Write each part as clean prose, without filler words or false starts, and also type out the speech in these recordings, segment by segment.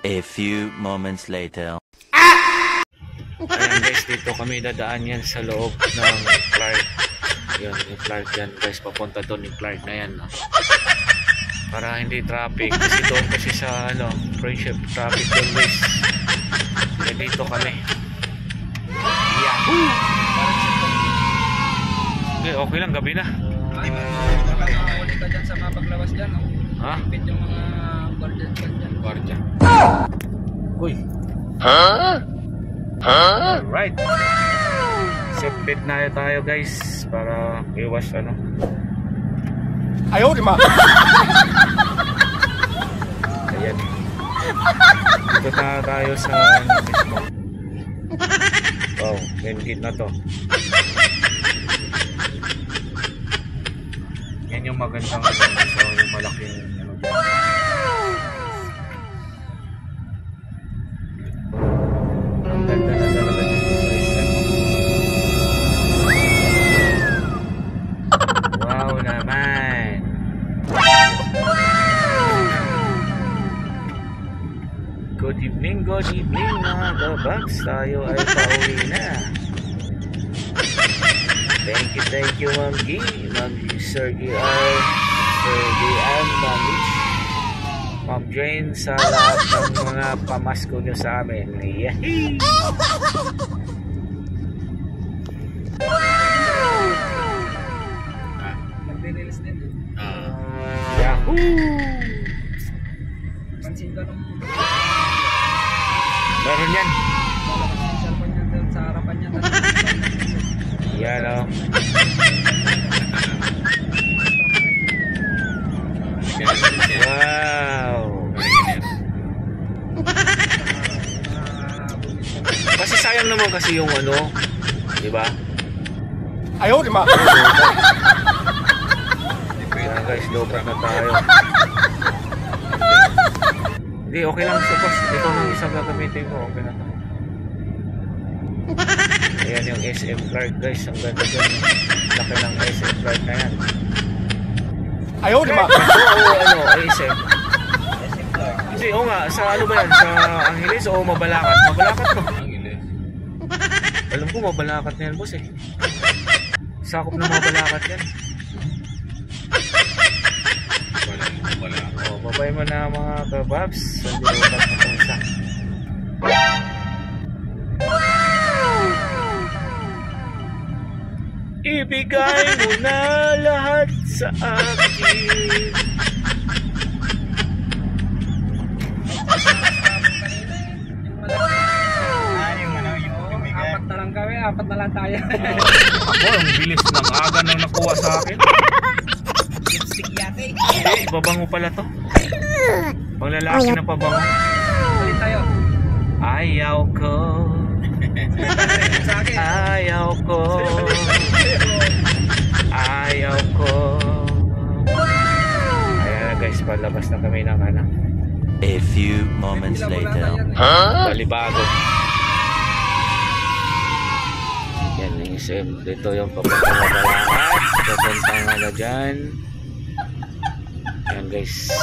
A few moments later. Ayan guys, dito kami dadaan yan sa loob ng Clark. Yun, yung Clark yan guys, papunta doon yung Clark na yan, no? Para hindi traffic, kasi doon kasi sa ano, Friendship traffic doon guys. Kaya dito kami. Yahoo! Okay, okay lang, gabi na. Baka makahuli ka dyan sa mga paglawas dyan, no? Ha? Ipit yung mga guardian dyan. Guardian. Uy. Huh? Huh? Alright. Seatbelt na tayo guys para iwas ano. Ayaw, di ma! Ayan. Dito na tayo sa ano mismo. Wow, main gate na to. Yan yung magandang ano, so yung malaking ano dyan. Ang ganda na talaga dito sa island. Wow naman. Good evening mga kabags. Tayo ay pauwi na. Thank you Ma'am G, Ma'am Sergey R, Sergey R, Ma'am Mitch, Ma'am Jane, sa lahat ng mga pamasko nyo sa amin. Yahoo! Nag-release din. Yahoo! Pansin ka nung Meron yan. lalabas yung cellphone niya doon sa harapan niya. Yan o. Wow! Kasi sayang naman kasi yung ano, di ba? Ayaw, di ma! Kaya guys, lobrat na tayo. Hindi, okay lang sa boss. Ito yung isang gagamitin ko. Okay na tayo. Ayan yung SM Clark guys. Ang ganda dyan. Laki ng SM Clark na yan. Ayaw, di ma! Oo, ano, SM. Kasi, oo nga, sa ano ba yan? Sa Angeles o Mabalacat? Mabalacat to. Angeles. Alam ko, Mabalacat na yan boss eh. Sakop na Mabalacat yan. O, babay mo na mga kababs. Sa dilubat na punsa. Ibigay mo na lahat sa akin. Apat na lang kami, apat na lang tayo. Ako, ang bilis ng aga nang nakuha sa akin. Hindi, babango pala to. Pang lalaki na pabango. Ulit tayo. Ayaw ko. Ayaw ko. Ayaw ko. Ayan guys, palabas na kami ng ano. A few moments later. Balibago. Yan yung SM. Dito yung papunta na Balacat. Papunta nga na dyan. Yan guys.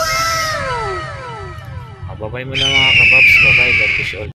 Babay mo na mga kababs. Babay. God bless you all.